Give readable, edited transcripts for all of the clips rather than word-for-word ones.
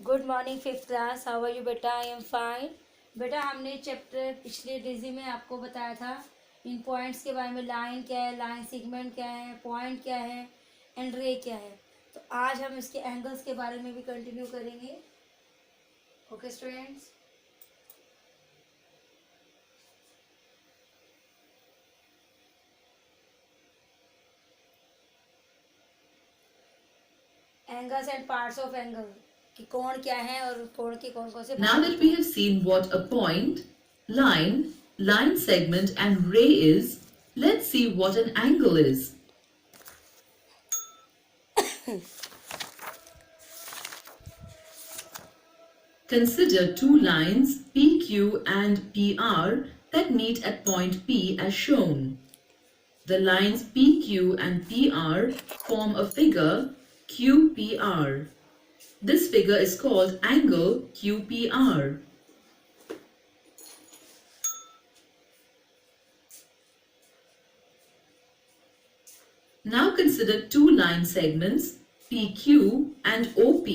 Good morning fifth class, how are you बेटा? I am fine. बेटा हमने chapter पिछले डिजी में आपको बताया था इन पॉइंट्स के बारे में। लाइन क्या है, लाइन सेगमेंट क्या है, पॉइंट क्या है एंड रे क्या है। तो आज हम इसके एंगल्स के बारे में भी कंटिन्यू करेंगे। Okay students, angles and parts of angle कि कोण क्या है और कोण के कौन कौन से। Now that we have seen what a point, line, line segment and ray is, let's see what an angle is. Consider two lines PQ and PR that meet at point P as shown. The lines PQ and PR form a figure QPR. This figure is called angle QPR. Now consider two line segments PQ and OP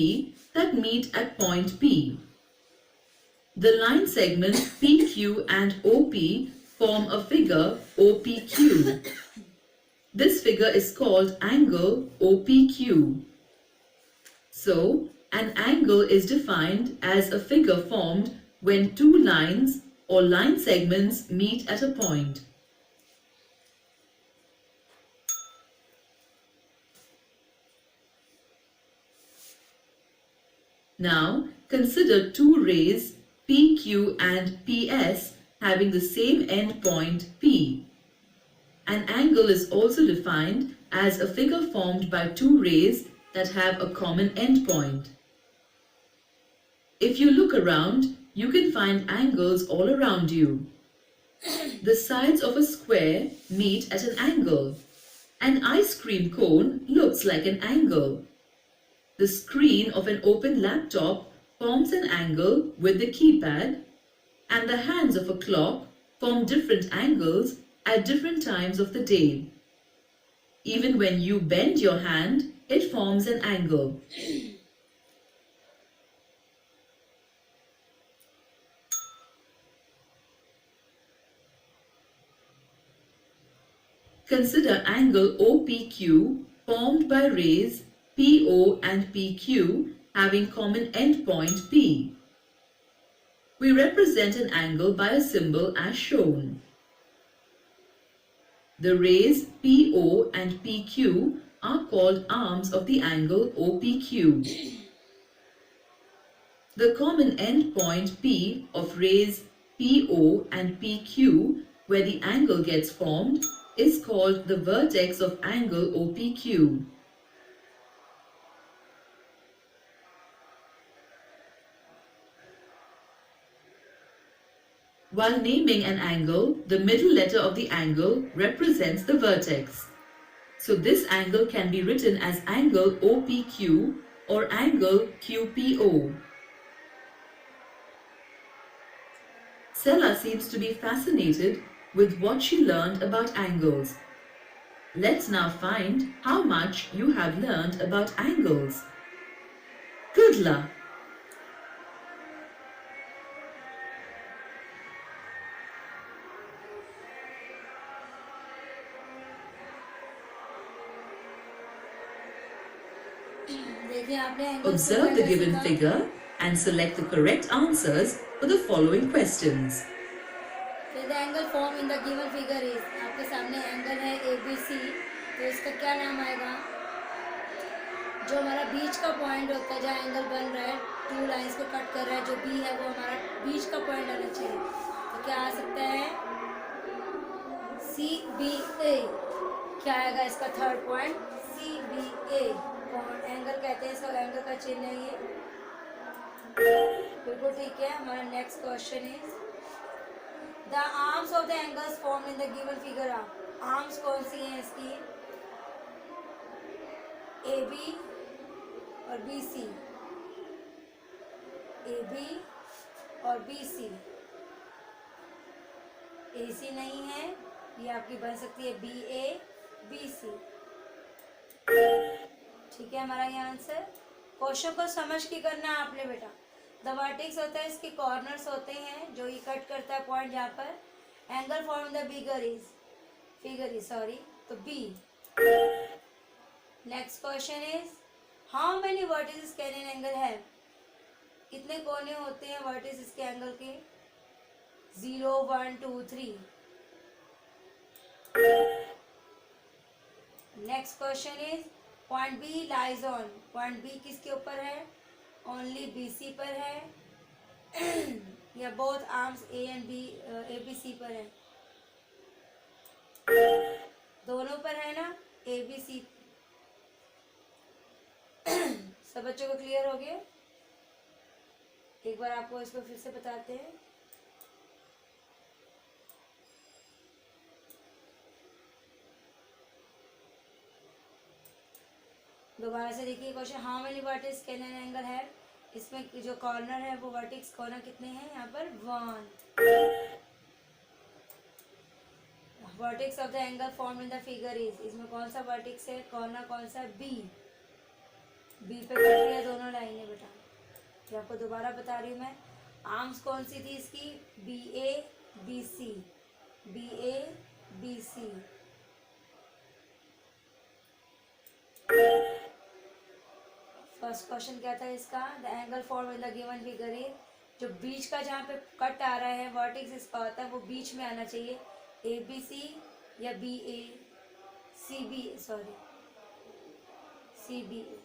that meet at point P. The line segments PQ and OP form a figure OPQ. This figure is called angle OPQ. So, an angle is defined as a figure formed when two lines or line segments meet at a point. Now, consider two rays PQ and PS having the same end point P. An angle is also defined as a figure formed by two rays that have a common endpoint. If you look around, you can find angles all around you. The sides of a square meet at an angle. An ice cream cone looks like an angle. The screen of an open laptop forms an angle with the keypad, and the hands of a clock form different angles at different times of the day. Even when you bend your hand, it forms an angle. Consider angle OPQ formed by rays PO and PQ having common endpoint P. We represent an angle by a symbol as shown. The rays PO and PQ are called arms of the angle OPQ. The common endpoint P of rays PO and PQ, where the angle gets formed, is called the vertex of angle OPQ. While naming an angle, the middle letter of the angle represents the vertex. So this angle can be written as angle OPQ or angle QPO. Sela seems to be fascinated with what she learned about angles. Let's now find how much you have learned about angles. Good luck! Observe the given figure and select the correct answers for the following questions. The angle formed in the given figure is, आपके सामने angle है ABC, तो इसका क्या नाम आएगा? जो हमारा बीच का पॉइंट होता है जहाँ एंगल बन रहा है, टू लाइंस को कट कर रहा है, जो B है वो हमारा बीच का पॉइंट आना चाहिए। तो क्या आ सकता है? CBA। क्या आएगा इसका थर्ड पॉइंट? CBA। एंगल कहते हैं इसको, एंगल का चिन्ह है ये। बिल्कुल ठीक है। हमारा next question is the arms of the angles form in the given figure are. Arms कौन सी हैं इसकी? AB और BC। AB और BC। AC नहीं है, ये आपकी बन सकती है BA BC। ठीक है हमारा ये आंसर। क्वेश्चन को समझ के करना है आपने बेटा। द वर्टेक्स होता है, इसके कॉर्नर्स होते हैं जो ये कट करता है पॉइंट जहाँ पर। Angle form the figure is sorry, तो B. Next question is how many vertices can an angle have? कितने कोने होते हैं वर्टिसेस के एंगल के? 0 1 2 3। Next question is point B lies on, point B किसके ऊपर है? ओनली बी सी पर है या both arms A and B A B C पर है? दोनों पर है ना, ए बी सी। सब बच्चों को क्लियर हो गया? एक बार आपको इसको फिर से बताते हैं। दोबारा से देखिए question, how many vertex can an angle have? इसमें जो कॉर्नर है वो वर्टेक्स कॉर्नर कितने हैं यहाँ पर? 1। Vertex of the angle form in the figure is, इसमें कौन सा वर्टेक्स है? कॉर्नर कौन सा? बी। बी पे कट रही है दोनों लाइनें बेटा, ये आपको दोबारा बता रही हूँ मैं। आर्म्स कौन सी थी इसकी? B A B C, B A B C. First question क्या था इसका? The angle form in the given figure is, जो बीच का जहाँ पे कट आ रहा है वर्टेक्स इसका होता है वो बीच में आना चाहिए, ए बी सी या B A C B, sorry C B A.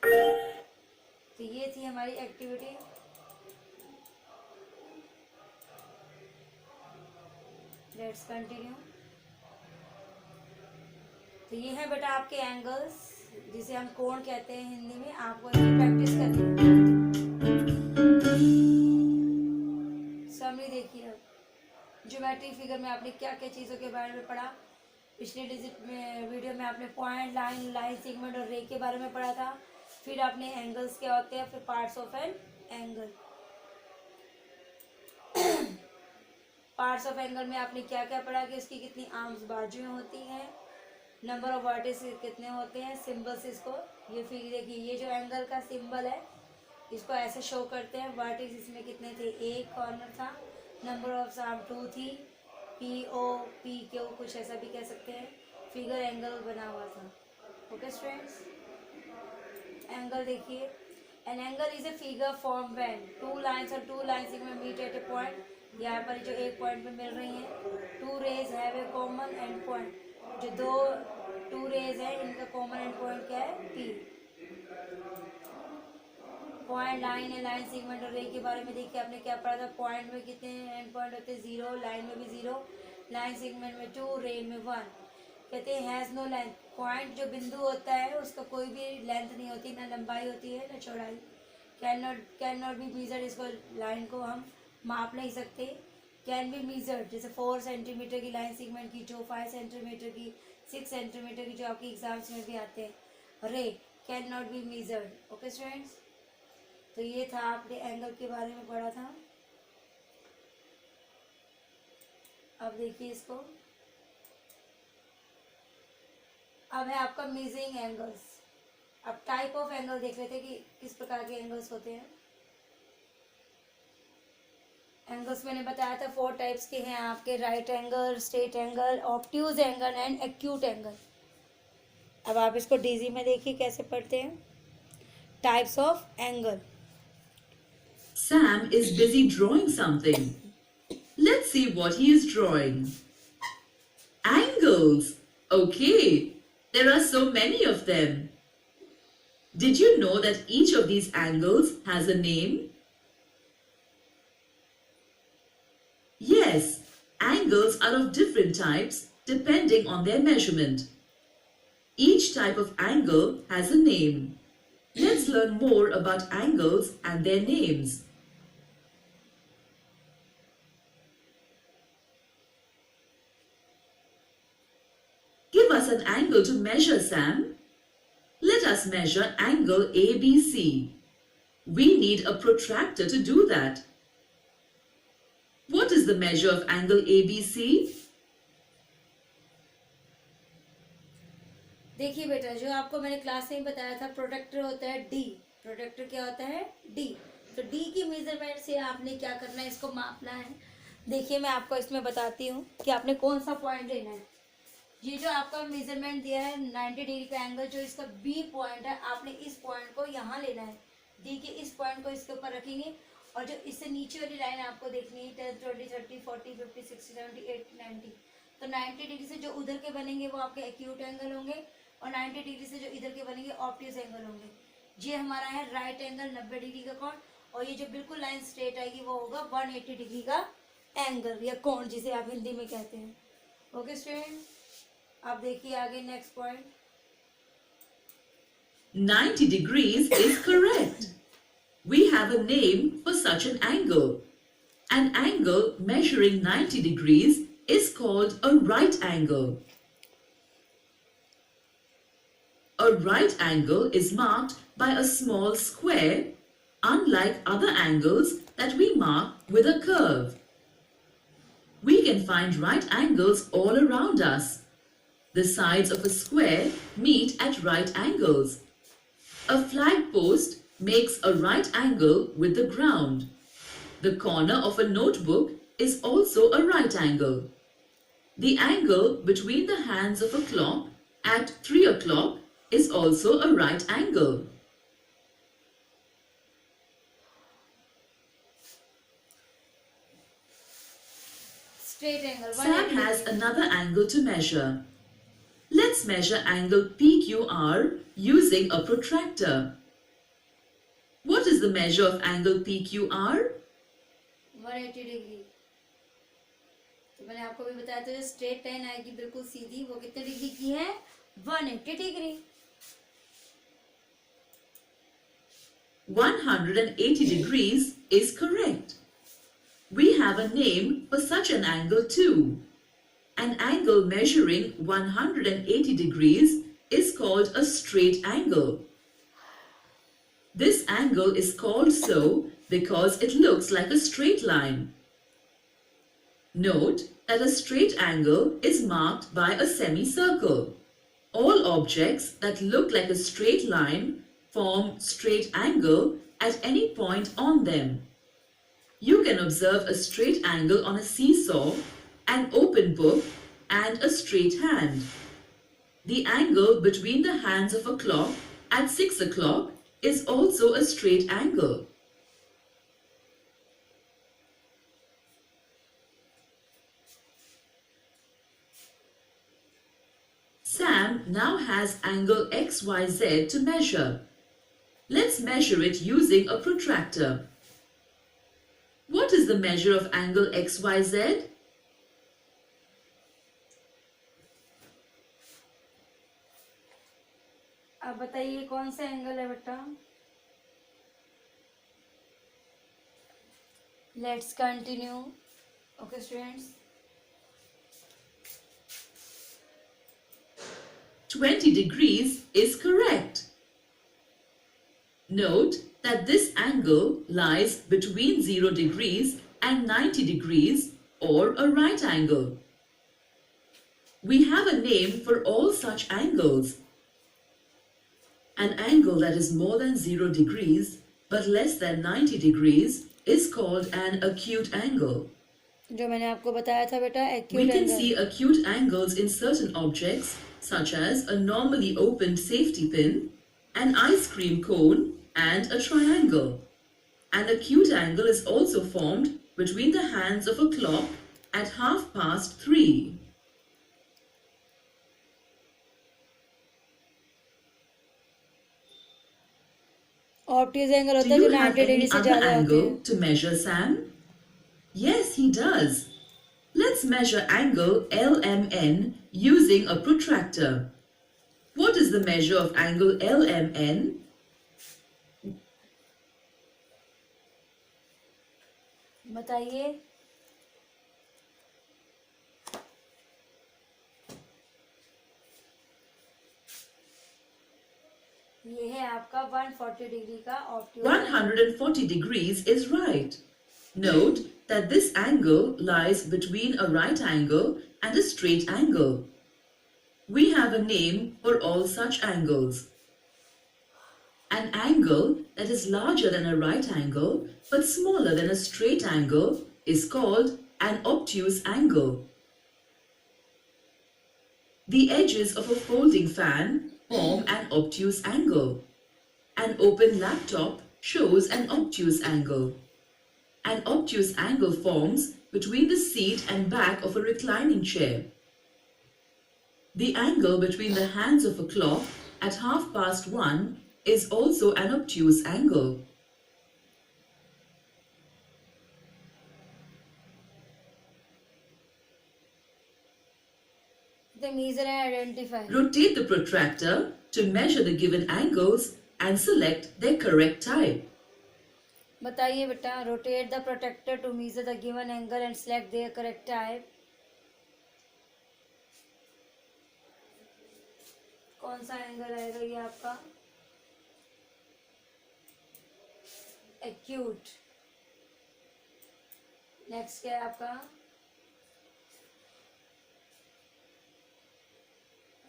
तो ये थी हमारी एक्टिविटी। Let's continue. तो ये है बेटा आपके एंगल्स, जिसे हम कोण कहते हैं हिंदी में। आपको इसकी प्रैक्टिस करनी है। समरी देखिए, अब ज्योमेट्री फिगर में आपने क्या क्या चीज़ों के बारे में पढ़ा। पिछले वीडियो में आपने पॉइंट, लाइन सेगमेंट और रे के बारे में पढ़ा था। फिर आपने एंगल्स क्या होते हैं, फिर parts of an angle. Parts of angle में आपने क्या क्या पढ़ा कि उसकी कितनी आर्म्स बाजुएं होती हैं, नंबर ऑफ वर्टिसेस कितने होते हैं, सिंबल्स इसको, ये फिगर देखिए, ये जो एंगल का सिंबल है इसको ऐसे शो करते हैं। वर्टिस इसमें कितने थे? एक कॉर्नर था। नंबर ऑफ आर्म 2 थी। पी ओ पी क्यू, कुछ ऐसा भी कह सकते हैं। फिगर एंगल बना हुआ था। ओके स्टूडेंट्स, एंगल देखिए, an angle is a figure form when two lines और टू लाइन्स में मीट एट ए पॉइंट। यहाँ पर जो एक पॉइंट पे मिल रही हैं, two rays have a common end point, जो दो टू रेज है इनका कॉमन एंड पॉइंट क्या है? पी। पॉइंट, लाइन है, लाइन सेगमेंट और रे के बारे में देखिए आपने क्या पढ़ा था। पॉइंट में कितने एंड पॉइंट होते हैं? 0, लाइन में भी 0, लाइन सेगमेंट में 2, रे में 1। कहते हैं हैज़ नो लेंथ, पॉइंट जो बिंदु होता है उसका कोई भी लेंथ नहीं होती, ना लंबाई होती है ना चौड़ाई। कैन नॉट बी मीजर्ड, इसको लाइन को हम माप नहीं सकते। कैन बी मीजर्ड, जैसे 4 सेंटीमीटर की लाइन सेगमेंट की, जो 5 सेंटीमीटर की, 6 सेंटीमीटर की, जो आपकी एग्जाम्स में भी आते हैं। रे can not be measured. Okay students, तो ये था आपने एंगल के बारे में पढ़ा था। अब देखिए इसको, अब है आपका मेजरिंग एंगल्स। अब टाइप ऑफ एंगल देख लेते हैं कि किस प्रकार के एंगल्स होते हैं। एंगल्स मैंने बताया था 4 टाइप्स के हैं आपके, right angle, straight angle, obtuse angle and acute angle. अब आप इसको डीजी में देखिए कैसे पढ़ते हैं। Types of angle. Sam is busy drawing something. Let's see what he is drawing. Angles. Okay, there are so many of them. Did you know that each of these angles has a name? Yes, angles are of different types depending on their measurement. Each type of angle has a name. Let's learn more about angles and their names. Give us an angle to measure, Sam. Let us measure angle ABC. We need a protractor to do that. What is the measure of angle ABC? देखिए बेटा, जो आपको मैंने class में बताया था, protractor होता है डी। प्रोट्रैक्टर क्या होता है? डी। तो डी की मेजरमेंट से आपने क्या करना है, इसको मापना है। देखिए मैं आपको इसमें बताती हूँ कि आपने कौन सा पॉइंट लेना है। ये जो आपका मेजरमेंट दिया है 90 डिग्री का एंगल, जो इसका बी पॉइंट है, आपने इस पॉइंट को यहाँ लेना है। डी के इस पॉइंट को इसके ऊपर रखेंगे, और जो इससे नीचे वाली लाइन आपको देखनी है 10, 20, 30, 40, 50, 60, 70, 80, 90। तो 90 डिग्री से जो उधर के बनेंगे वो आपके एक्यूट एंगल होंगे, और 90 डिग्री से जो इधर के बनेंगे ऑब्ट्यूज एंगल होंगे। ये हमारा है राइट एंगल 90 डिग्री का कोण, और ये जो बिल्कुल लाइन स्ट्रेट आएगी वो होगा 180 डिग्री का एंगल या कोण, जिसे आप हिंदी में कहते हैं। ओके स्टूडेंट, आप देखिए आगे next point. 90 degrees is correct. We have a name for such an angle. An angle measuring 90 degrees is called a right angle. A right angle is marked by a small square, unlike other angles that we mark with a curve. We can find right angles all around us. The sides of a square meet at right angles. A flag post makes a right angle with the ground. The corner of a notebook is also a right angle. The angle between the hands of a clock at 3 o'clock is also a right angle. Straight angle. Sam has another angle to measure. Let's measure angle PQR using a protractor. What is the measure of angle PQR? 180 degree. तो मैंने आपको भी बताया था, जो straight line आएगी बिल्कुल सीधी, वो कितने डिग्री की है? 180 degree. 180 degrees is correct. We have a name for such an angle too. An angle measuring 180 degrees is called a straight angle. This angle is called so because it looks like a straight line. Note that a straight angle is marked by a semicircle. All objects that look like a straight line form straight angle at any point on them. You can observe a straight angle on a seesaw, an open book, and a straight hand. The angle between the hands of a clock at 6 o'clock is also a straight angle. Sam now has angle XYZ to measure. Let's measure it using a protractor. What is the measure of angle XYZ? अब बताइए कौन सा angle है बेटा? Let's continue. Okay students, 20 degrees is correct. Note that this angle lies between 0 degrees and 90 degrees, or a right angle. We have a name for all such angles. An angle that is more than 0 degrees but less than 90 degrees is called an acute angle. जो मैंने आपको बताया था बेटा, We acute can angle. see acute angles in certain objects such as a normally opened safety pin, an ice cream cone, and a triangle. An acute angle is also formed between the hands of a clock at 3:30. Obtuse angle Do होता है जो you have 90 any degree से other ज्यादा होते angle हैं। to measure, Sam? Yes, he does. Let's measure angle LMN using a protractor. What is the measure of angle LMN? बताइए। ये है आपका 140 डिग्री का obtuse. 140 degrees is right. Note that this angle lies between a right angle and a straight angle. We have a name for all such angles. An angle that is larger than a right angle but smaller than a straight angle is called an obtuse angle. The edges of a folding fan form an obtuse angle. An open laptop shows an obtuse angle. An obtuse angle forms between the seat and back of a reclining chair. The angle between the hands of a clock at 1:30 is also an obtuse angle. The measure and identify. Rotate the protractor to measure the given angles and select their correct type. बताइए बेटा, rotate the protractor to measure the given angle and select their correct type. कौन सा angle आएगा ये आपका? Acute. Next क्या है आपका?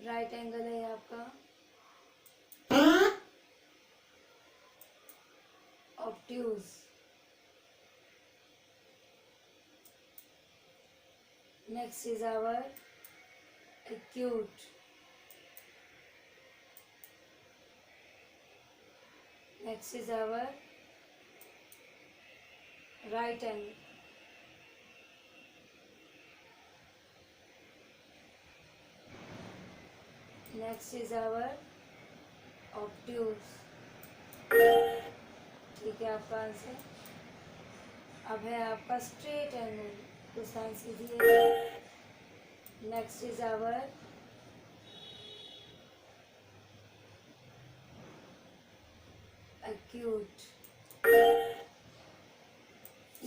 राइट एंगल है ये आपका. Obtuse. Next is our acute. Next is our right angle. Next is our obtuse. ठीक है आपका आंसर. अब है आपका स्ट्रेट एंगल. तो साइन सीधी है. Next is our acute.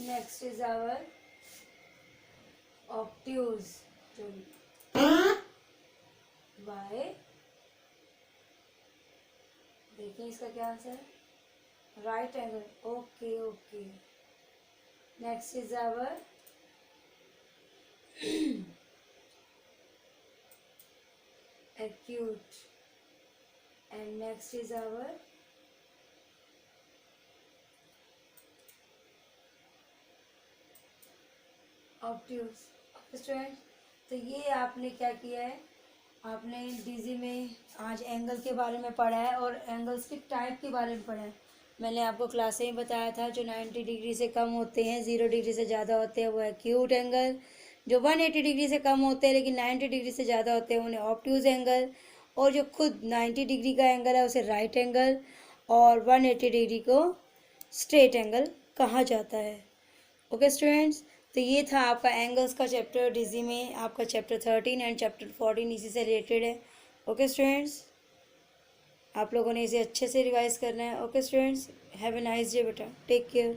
Next is our obtuse. Why? देखिए इसका क्या आंसर है. Right angle. Okay okay. Next is our acute and next is our obtuse. Student, तो ये आपने क्या किया है, आपने डीजी में आज एंगल के बारे में पढ़ा है और एंगल्स के टाइप के बारे में पढ़ा है. मैंने आपको क्लास में बताया था जो 90 डिग्री से कम होते हैं, 0 डिग्री से ज़्यादा होते हैं वो एक्यूट एंगल. जो 180 डिग्री से कम होते हैं लेकिन 90 डिग्री से ज़्यादा होते हैं उन्हें ऑब्ट्यूज एंगल. और जो खुद 90 डिग्री का एंगल है उसे राइट एंगल और 180 डिग्री को स्ट्रेट एंगल कहा जाता है. ओके स्टूडेंट्स, तो ये था आपका एंगल्स का चैप्टर डीजी में. आपका चैप्टर 13 एंड चैप्टर 14 इसी से रिलेटेड है. ओके स्टूडेंट्स, आप लोगों ने इसे अच्छे से रिवाइज करना है. Okay students, have a nice day बेटा. Take care.